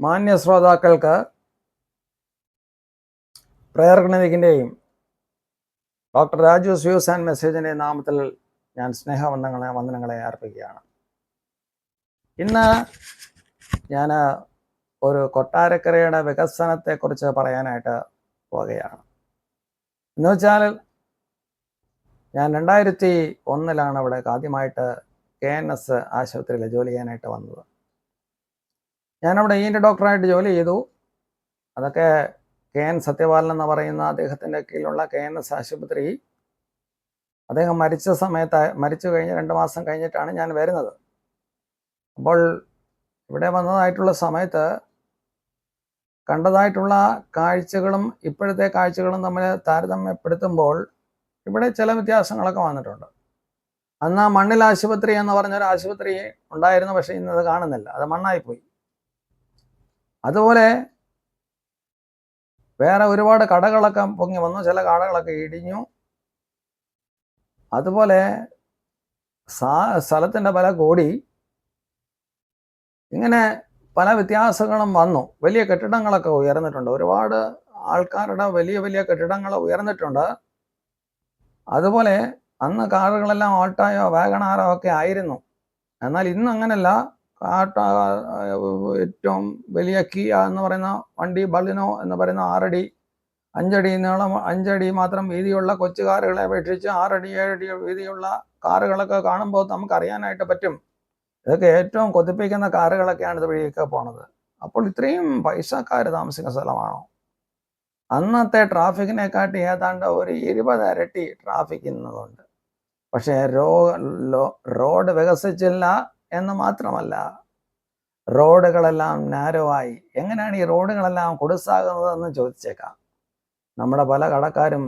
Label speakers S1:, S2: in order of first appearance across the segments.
S1: മാന്യ ശ്രോതാക്കൾക്ക് പ്രയർ ക്ലിനിക്കിൻ്റെയും ഡോക്ടർ രാജു വ്യൂസ് ആൻഡ് മെസ്സേജിൻ്റെ നാമത്തിൽ ഞാൻ വന്ദനങ്ങളെ അർപ്പിക്കുകയാണ്. ഇന്ന് ഞാൻ ഒരു കൊട്ടാരക്കരയുടെ വികസനത്തെക്കുറിച്ച് പറയാനായിട്ട് പോവുകയാണ്. എന്ന് വെച്ചാൽ ഞാൻ 2001 ഇവിടെ ആദ്യമായിട്ട് KNS ആശുപത്രിയിൽ ജോലി ചെയ്യാനായിട്ട് വന്നത്. ഞാനവിടെ ENT ഡോക്ടറായിട്ട് ജോലി ചെയ്തു. അതൊക്കെ KN സത്യപാലൻ എന്ന് പറയുന്ന അദ്ദേഹത്തിൻ്റെ കീഴിലുള്ള KNS ആശുപത്രി. അദ്ദേഹം മരിച്ചു കഴിഞ്ഞ് 2 മാസം കഴിഞ്ഞിട്ടാണ് ഞാൻ വരുന്നത്. അപ്പോൾ ഇവിടെ വന്നതായിട്ടുള്ള സമയത്ത് കണ്ടതായിട്ടുള്ള കാഴ്ചകളും ഇപ്പോഴത്തെ കാഴ്ചകളും തമ്മിൽ താരതമ്യപ്പെടുത്തുമ്പോൾ ഇവിടെ ചില വ്യത്യാസങ്ങളൊക്കെ വന്നിട്ടുണ്ട്. അന്ന് മണ്ണിൽ ആശുപത്രി എന്ന് പറഞ്ഞൊരു ആശുപത്രി ഉണ്ടായിരുന്നു, പക്ഷേ ഇന്നത് കാണുന്നില്ല, അത് മണ്ണായിപ്പോയി. അതുപോലെ വേറെ ഒരുപാട് കടകളൊക്കെ പൊങ്ങി വന്നു, ചില കടകളൊക്കെ ഇടിഞ്ഞു. അതുപോലെ സ്ഥലത്തിൻ്റെ വില കൂടി. ഇങ്ങനെ പല വ്യത്യാസങ്ങളും വന്നു. വലിയ കെട്ടിടങ്ങളൊക്കെ ഉയർന്നിട്ടുണ്ട്, ഒരുപാട് ആൾക്കാരുടെ വലിയ വലിയ കെട്ടിടങ്ങൾ ഉയർന്നിട്ടുണ്ട്. അതുപോലെ അന്ന് കാറുകളെല്ലാം ഓൾട്ടോയോ വാഗണാറോ ഒക്കെ ആയിരുന്നു. എന്നാൽ ഇന്ന് അങ്ങനെയല്ല. ഏറ്റവും വലിയ കിയ എന്ന് പറയുന്ന വണ്ടി, ബളിനോ എന്ന് പറയുന്ന 6 അടി 5 അടി നീളം 5 അടി മാത്രം വീതിയുള്ള കൊച്ചു കാറുകളെ അപേക്ഷിച്ച് 6 അടി 7 അടി വീതിയുള്ള കാറുകളൊക്കെ കാണുമ്പോൾ നമുക്ക് അറിയാനായിട്ട് പറ്റും, ഇതൊക്കെ ഏറ്റവും കൊതിപ്പിക്കുന്ന കാറുകളൊക്കെയാണ് ഇത് വഴിയൊക്കെ പോണത്. അപ്പോൾ ഇത്രയും പൈസക്കാർ താമസിക്കുന്ന സ്ഥലമാണോ? അന്നത്തെ ട്രാഫിക്കിനെക്കാട്ടി ഏതാണ്ട് ഒരു 20 ഇരട്ടി ട്രാഫിക് ഇന്നതുണ്ട്. പക്ഷേ റോഡ് വികസിച്ചില്ല എന്ന് മാത്രമല്ല, റോഡുകളെല്ലാം നാരോ ആയി. എങ്ങനെയാണ് ഈ റോഡുകളെല്ലാം കുടുസാകുന്നതെന്ന് ചോദിച്ചേക്കാം. നമ്മുടെ പല കടക്കാരും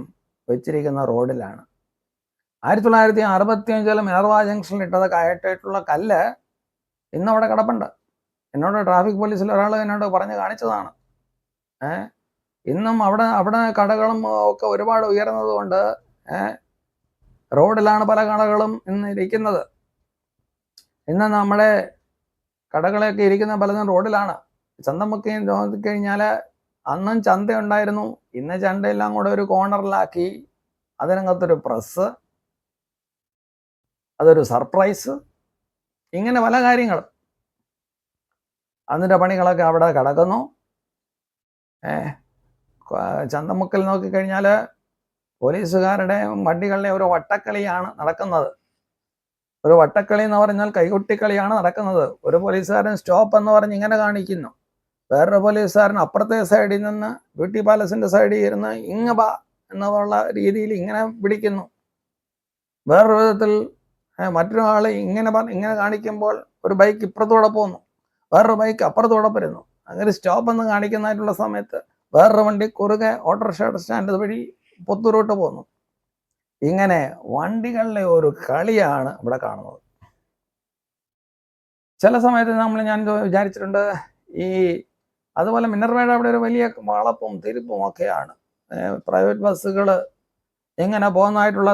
S1: വെച്ചിരിക്കുന്ന റോഡിലാണ്. 1965 മിനർവ ജംഗ്ഷനിൽ ഇട്ടതായിട്ടുള്ള കല്ല് ഇന്നവിടെ കിടപ്പുണ്ട്. എന്നോട് ട്രാഫിക് പോലീസിൽ ഒരാൾ എന്നോട് പറഞ്ഞ് കാണിച്ചതാണ്. ഇന്നും അവിടെ കടകളും ഒക്കെ ഒരുപാട് ഉയർന്നത് കൊണ്ട് റോഡിലാണ് പല കടകളും ഇന്ന് ഇരിക്കുന്നത്. ഇന്ന് നമ്മുടെ കടകളൊക്കെ ഇരിക്കുന്ന പലതും റോഡിലാണ്. ചന്തമുക്കി നോക്കിക്കഴിഞ്ഞാൽ അന്നും ചന്ത ഉണ്ടായിരുന്നു, ഇന്ന് ചന്തയെല്ലാം കൂടെ ഒരു കോർണറിലാക്കി. അതിനകത്തൊരു പ്രസ്, അതൊരു സർപ്രൈസ്, ഇങ്ങനെ പല കാര്യങ്ങളും. അതിൻ്റെ പണികളൊക്കെ അവിടെ കിടക്കുന്നു. ചന്തമുക്കിൽ നോക്കിക്കഴിഞ്ഞാൽ പോലീസുകാരുടെ വണ്ടികളുടെ ഒരു വട്ടക്കളിയാണ് നടക്കുന്നത്. ഒരു വട്ടക്കളി എന്ന് പറഞ്ഞാൽ കൈകൊട്ടിക്കളിയാണ് നടക്കുന്നത്. ഒരു പോലീസുകാരൻ സ്റ്റോപ്പ് എന്ന് പറഞ്ഞ് ഇങ്ങനെ കാണിക്കുന്നു, വേറൊരു പോലീസുകാരൻ അപ്പുറത്തെ സൈഡിൽ നിന്ന് ബ്യൂട്ടി പാലസിൻ്റെ സൈഡിൽ ഇരുന്ന് ഇങ്ങ ബാ എന്നുള്ള രീതിയിൽ ഇങ്ങനെ പിടിക്കുന്നു. വേറൊരു വിധത്തിൽ മറ്റൊരാൾ ഇങ്ങനെ കാണിക്കുമ്പോൾ ഒരു ബൈക്ക് ഇപ്പുറത്തൂടെ പോകുന്നു, വേറൊരു ബൈക്ക് അപ്പുറത്തൂടെ വരുന്നു. അങ്ങനെ സ്റ്റോപ്പ് എന്ന് കാണിക്കുന്നതായിട്ടുള്ള സമയത്ത് വേറൊരു വണ്ടി കുറുകെ ഓട്ടോറിക്ഷ സ്റ്റാൻഡ് വഴി പുത്തൂരോട്ട് പോകുന്നു. ഇങ്ങനെ വണ്ടികളുടെ ഒരു കളിയാണ് ഇവിടെ കാണുന്നത്. ചില സമയത്ത് ഞാൻ വിചാരിച്ചിട്ടുണ്ട്, അതുപോലെ മിനർവയുടെ അവിടെ ഒരു വലിയ വളപ്പും തിരിപ്പും ഒക്കെയാണ്. പ്രൈവറ്റ് ബസ്സുകൾ ഇങ്ങനെ പോകുന്നതായിട്ടുള്ള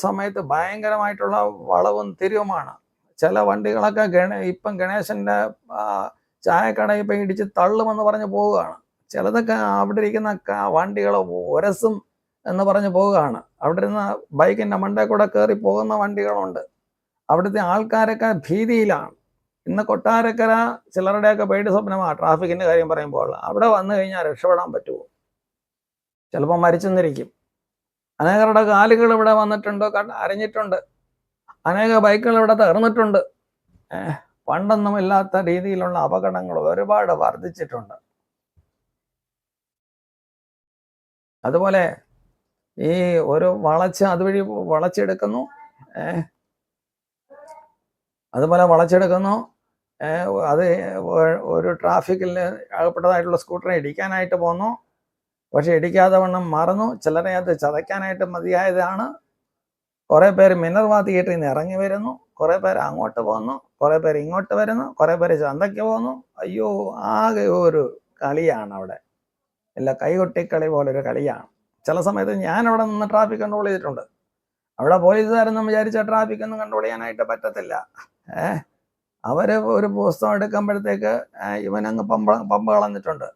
S1: സമയത്ത് ഭയങ്കരമായിട്ടുള്ള വളവും തിരിവുമാണ്. ചില വണ്ടികളൊക്കെ ഇപ്പം ഗണേശൻ്റെ ചായക്കട ഇപ്പം ഇടിച്ച് തള്ളുമെന്ന് പറഞ്ഞ് പോവുകയാണ്. ചിലതൊക്കെ അവിടെ ഇരിക്കുന്ന വണ്ടികൾ ഉരസും എന്ന് പറഞ്ഞ് പോവുകയാണ്. അവിടെ ഇരുന്ന് ബൈക്കിൻ്റെ മണ്ടേ കൂടെ കയറി പോകുന്ന വണ്ടികളുണ്ട്. അവിടുത്തെ ആൾക്കാരൊക്കെ ഭീതിയിലാണ്. ഇന്ന് കൊട്ടാരക്കര ചിലരുടെയൊക്കെ പേടി സ്വപ്നമാണ് ട്രാഫിക്കിൻ്റെ കാര്യം പറയുമ്പോൾ. അവിടെ വന്നു കഴിഞ്ഞാൽ രക്ഷപ്പെടാൻ പറ്റുമോ? ചിലപ്പോൾ മരിച്ചെന്നിരിക്കും. അനേകരുടെ കാലുകൾ ഇവിടെ വന്നിട്ടുണ്ട്, അരഞ്ഞിട്ടുണ്ട്. അനേക ബൈക്കുകൾ ഇവിടെ തകർന്നിട്ടുണ്ട്. പണ്ടൊന്നും ഇല്ലാത്ത രീതിയിലുള്ള അപകടങ്ങൾ ഒരുപാട് വർദ്ധിച്ചിട്ടുണ്ട്. അതുപോലെ ഈ ഒരു അതുവഴി വളച്ചെടുക്കുന്നു. അത് ഒരു ട്രാഫിക്കിൽ അകപ്പെട്ടതായിട്ടുള്ള സ്കൂട്ടറെ ഇടിക്കാനായിട്ട് പോന്നു, പക്ഷെ ഇടിക്കാതെ വണ്ണം മറന്നു. ചിലരെ അത് ചതയ്ക്കാനായിട്ട് മതിയായതാണ്. കുറേ പേര് മിനർവ തിയേറ്ററിൽ നിന്ന് ഇറങ്ങി വരുന്നു, കുറേ പേര് അങ്ങോട്ട് പോകുന്നു, കുറേ പേര് ഇങ്ങോട്ട് വരുന്നു, കുറേ പേര് ചന്തയ്ക്ക് പോകുന്നു. അയ്യോ, ആകെ ഒരു കളിയാണ് അവിടെ. ഇല്ല, കൈകൊട്ടിക്കളി പോലൊരു കളിയാണ്. ചില സമയത്ത് ഞാൻ അവിടെ നിന്ന് ട്രാഫിക് കൺട്രോൾ ചെയ്തിട്ടുണ്ട്. അവിടെ പോലീസുകാരൊന്നും വിചാരിച്ച ട്രാഫിക് ഒന്നും കൺട്രോൾ ചെയ്യാനായിട്ട് പറ്റത്തില്ല. അവർ ഒരു പുസ്തകം എടുക്കുമ്പോഴത്തേക്ക് ഇവനങ്ങ് പമ്പ് കളഞ്ഞിട്ടുണ്ട്.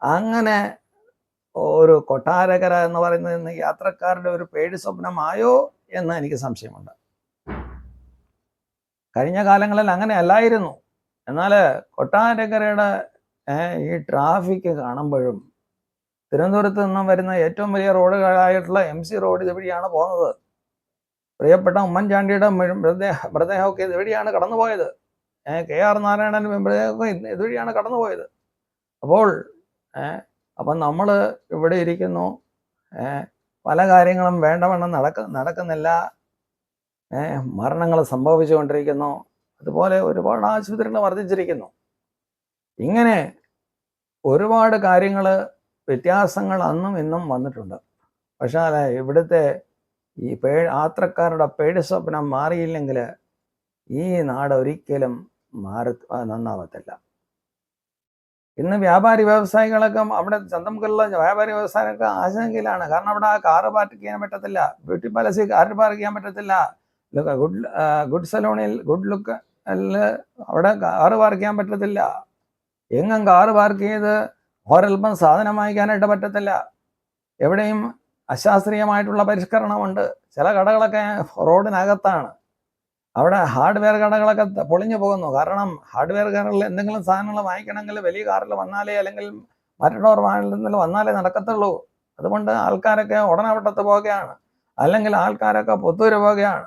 S1: അങ്ങനെ ഒരു കൊട്ടാരക്കര എന്ന് പറയുന്നത് ഇന്ന് യാത്രക്കാരുടെ ഒരു പേടി സ്വപ്നമായോ എന്ന് എനിക്ക് സംശയമുണ്ട്. കഴിഞ്ഞ കാലങ്ങളിൽ അങ്ങനെ അല്ലായിരുന്നു. എന്നാൽ കൊട്ടാരക്കരയുടെ ഈ ട്രാഫിക് കാണുമ്പോഴും തിരുവനന്തപുരത്ത് നിന്നും വരുന്ന ഏറ്റവും വലിയ റോഡുകളായിട്ടുള്ള MC റോഡ് ഇതുവഴിയാണ് പോകുന്നത്. പ്രിയപ്പെട്ട ഉമ്മൻചാണ്ടിയുടെ മൃതദേഹമൊക്കെ ഇതുവഴിയാണ് കടന്നുപോയത്. KR നാരായണൻ മൃതദേഹമൊക്കെ ഇതുവഴിയാണ് കടന്നുപോയത്. അപ്പം നമ്മൾ ഇവിടെ ഇരിക്കുന്നു, പല കാര്യങ്ങളും വേണ്ടവണ്ണം നടക്കുന്നില്ല, മരണങ്ങൾ സംഭവിച്ചുകൊണ്ടിരിക്കുന്നു, അതുപോലെ ഒരുപാട് ആശുപത്രികൾ വർദ്ധിച്ചിരിക്കുന്നു. ഇങ്ങനെ ഒരുപാട് കാര്യങ്ങൾ വ്യത്യാസങ്ങൾ അന്നും ഇന്നും വന്നിട്ടുണ്ട്. പക്ഷേ ഇവിടുത്തെ ഈ യാത്രക്കാരുടെ പേടി സ്വപ്നം മാറിയില്ലെങ്കിൽ ഈ നാട് ഒരിക്കലും നന്നാവത്തില്ല. ഇന്ന് വ്യാപാരി വ്യവസായികളൊക്കെ അവിടെ ചന്തമുക്കുള്ള വ്യാപാരി വ്യവസായമൊക്കെ ആശങ്കയിലാണ്. കാരണം അവിടെ കാറ് പാർക്ക് ചെയ്യാൻ പറ്റത്തില്ല, ബ്യൂട്ടി പാലസിൽ കാറ് പാർക്ക് ചെയ്യാൻ പറ്റത്തില്ല, ഗുഡ് സലൂണിൽ ഗുഡ് ലുക്ക് അവിടെ കാറ് പാർക്ക് ചെയ്യാൻ പറ്റത്തില്ല, എങ്ങും കാറ് പാർക്ക് ചെയ്ത് ഒരൽപ്പം സാധനം വാങ്ങിക്കാനായിട്ട് പറ്റത്തില്ല. എവിടെയും അശാസ്ത്രീയമായിട്ടുള്ള പരിഷ്കരണമുണ്ട്. ചില കടകളൊക്കെ റോഡിനകത്താണ്. അവിടെ ഹാർഡ്വെയർ കടകളൊക്കെ പൊളിഞ്ഞു പോകുന്നു. കാരണം ഹാർഡ്വെയർ കടകളിൽ എന്തെങ്കിലും സാധനങ്ങൾ വാങ്ങിക്കണമെങ്കിൽ വലിയ കാറിൽ വന്നാലേ, അല്ലെങ്കിൽ മറ്റുള്ളവർ വാഹനത്തിൽ വന്നാലേ നടക്കത്തുള്ളൂ. അതുകൊണ്ട് ആൾക്കാരൊക്കെ ഉടനവട്ടത്ത് പോവുകയാണ്, അല്ലെങ്കിൽ ആൾക്കാരൊക്കെ പുത്തൂര് പോവുകയാണ്,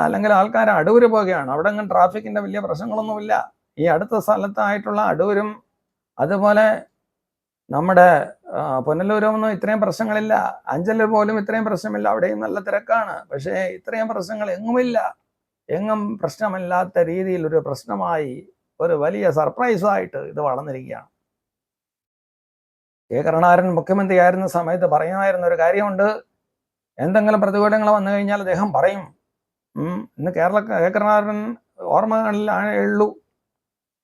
S1: അല്ലെങ്കിൽ ആൾക്കാർ അടൂര് പോവുകയാണ്. അവിടെ എങ്ങും ട്രാഫിക്കിൻ്റെ വലിയ പ്രശ്നങ്ങളൊന്നുമില്ല. ഈ അടുത്ത സ്ഥലത്തായിട്ടുള്ള അടൂരും അതുപോലെ നമ്മുടെ പുനലൂരൊന്നും ഇത്രയും പ്രശ്നങ്ങളില്ല. അഞ്ചലിൽ പോലും ഇത്രയും പ്രശ്നമില്ല. അവിടെയും നല്ല തിരക്കാണ്. പക്ഷേ ഇത്രയും പ്രശ്നങ്ങൾ എങ്ങുമില്ല. എങ്ങും പ്രശ്നമില്ലാത്ത രീതിയിൽ ഒരു പ്രശ്നമായി, ഒരു വലിയ സർപ്രൈസായിട്ട് ഇത് വളർന്നിരിക്കുകയാണ്. കരുണാകരൻ മുഖ്യമന്ത്രി ആയിരുന്ന സമയത്ത് പറയുമായിരുന്ന ഒരു കാര്യമുണ്ട്. എന്തെങ്കിലും പ്രതികൂലങ്ങൾ വന്നു കഴിഞ്ഞാൽ അദ്ദേഹം പറയും. ഇന്ന് കരുണാകരൻ ഓർമ്മകളിലാണ് ഉള്ളൂ.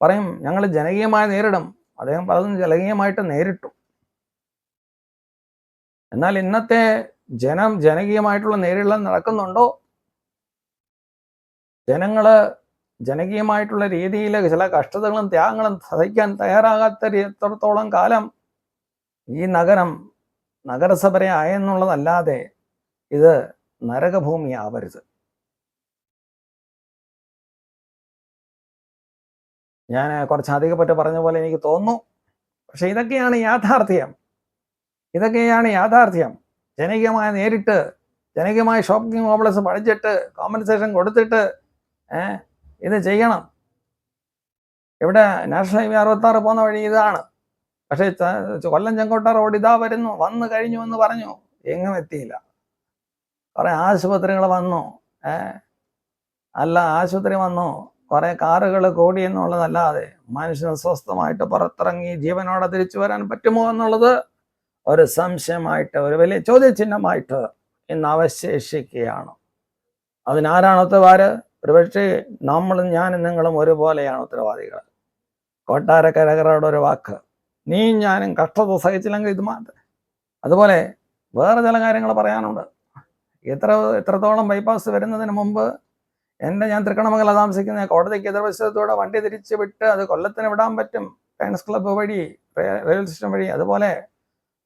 S1: പറയും, ഞങ്ങൾ ജനകീയമായി നേരിടും. അദ്ദേഹം പലതും ജനകീയമായിട്ട് നേരിട്ടു. എന്നാൽ ഇന്നത്തെ ജനകീയമായിട്ടുള്ള നേരിടൽ നടക്കുന്നുണ്ടോ? ജനങ്ങൾ ജനകീയമായിട്ടുള്ള രീതിയിൽ ചില കഷ്ടതകളും ത്യാഗങ്ങളും സഹിക്കാൻ തയ്യാറാകാത്തത്തോളം കാലം ഈ നഗരസഭയെ ആയെന്നുള്ളതല്ലാതെ ഇത് നരകഭൂമി ആവരുത്. ഞാൻ കുറച്ച് അധികപ്പറ്റ് പറഞ്ഞ പോലെ എനിക്ക് തോന്നുന്നു. പക്ഷെ ഇതൊക്കെയാണ് യാഥാർത്ഥ്യം. ജനകീയമായി നേരിട്ട്, ജനകീയമായ ഷോപ്പിംഗ് കോംപ്ലക്സ് പഠിച്ചിട്ട്, കോമ്പൻസേഷൻ കൊടുത്തിട്ട് ഇത് ചെയ്യണം. ഇവിടെ നാഷണൽ ഹൈവേ 66 പോകുന്ന വഴി ഇതാണ്. പക്ഷേ കൊല്ലം ചെങ്കോട്ട റോഡ് ഇതാ വന്നു കഴിഞ്ഞു എന്ന് പറഞ്ഞു, എങ്ങും എത്തിയില്ല. കുറേ ആശുപത്രികൾ വന്നു, ആശുപത്രി വന്നു, കുറേ കാറുകൾ കൂടി എന്നുള്ളതല്ലാതെ മനുഷ്യന് സ്വസ്ഥമായിട്ട് പുറത്തിറങ്ങി ജീവനോടെ തിരിച്ചു വരാൻ പറ്റുമോ എന്നുള്ളത് ഒരു സംശയമായിട്ട്, ഒരു വലിയ ചോദ്യചിഹ്നമായിട്ട് ഇന്ന് അവശേഷിക്കുകയാണ്. അതിനാരാണ് ഉത്തരവാദി? ഒരുപക്ഷെ നമ്മളും ഞാനും നിങ്ങളും ഒരുപോലെയാണ് ഉത്തരവാദികൾ. കൊട്ടാരക്കരകളുടെ ഒരു വാക്ക്, നീയും ഞാനും കഷ്ടത സഹിച്ചില്ലെങ്കിൽ ഇത് മാത്രം. അതുപോലെ വേറെ ചില കാര്യങ്ങൾ പറയാനുണ്ട്. എത്രത്തോളം ബൈപ്പാസ് വരുന്നതിന് മുമ്പ് ഞാൻ തൃക്കണ്ണമംഗല താമസിക്കുന്ന കോടതിക്ക് എതിർവശത്തൂടെ വണ്ടി തിരിച്ച് വിട്ട് അത് കൊല്ലത്തിന് വിടാൻ പറ്റും, ലയൺസ് ക്ലബ്ബ് വഴി, റെയിൽവേ സ്റ്റേഷൻ വഴി. അതുപോലെ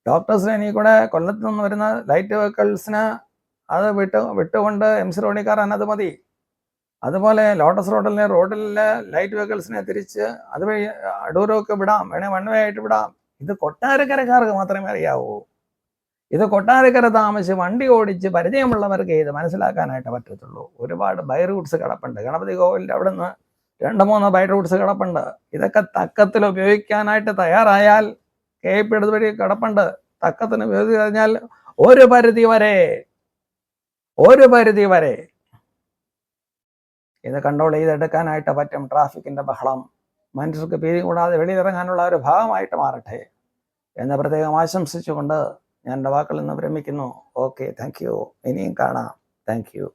S1: ഡോക്ടേഴ്സ് ലൈനിൽ കൂടെ കൊല്ലത്ത് നിന്ന് വരുന്ന ലൈറ്റ് വെഹിക്കിൾസിന് അത് വിട്ടുകൊണ്ട് MC റോഡിൽ കയറാൻ അത് മതി. അതുപോലെ ലോട്ടസ് റോഡിലെ ലൈറ്റ് വെഹിക്കിൾസിനെ തിരിച്ച് അതുവഴി അടൂരൊക്കെ വിടാം, വേണേൽ വൺ വേ ആയിട്ട് വിടാം. ഇത് കൊട്ടാരക്കരക്കാർക്ക് മാത്രമേ അറിയാവൂ. ഇത് കൊട്ടാരക്കര താമസിച്ച് വണ്ടി ഓടിച്ച് പരിചയമുള്ളവർക്ക് ഇത് മനസ്സിലാക്കാനായിട്ട് പറ്റത്തുള്ളൂ. ഒരുപാട് ബൈ റൂട്ട്സ് കിടപ്പുണ്ട്. ഗണപതി കോവിലിൻ്റെ അവിടെ നിന്ന് 2-3 ബൈ റൂട്ട്സ് കിടപ്പുണ്ട്. ഇതൊക്കെ തക്കത്തിൽ ഉപയോഗിക്കാനായിട്ട് തയ്യാറായാൽ, KP വഴി കിടപ്പുണ്ട്, തക്കത്തിന് ഉപയോഗിച്ച് കഴിഞ്ഞാൽ ഒരു പരിധി വരെ ഇത് കൺട്രോൾ ചെയ്തെടുക്കാനായിട്ട് പറ്റും. ട്രാഫിക്കിൻ്റെ ബഹളം മനുഷ്യർക്ക് ഭീതി കൂടാതെ വെളിയിലിറങ്ങാനുള്ള ഒരു ഭാഗമായിട്ട് മാറട്ടെ എന്ന് പ്രത്യേകം ആശംസിച്ചുകൊണ്ട് ഞാൻ എൻ്റെ വാക്കുകളിൽ നിന്ന് വിരമിക്കുന്നു. Okay, thank you. ഇനിയും കാണാം. Thank you.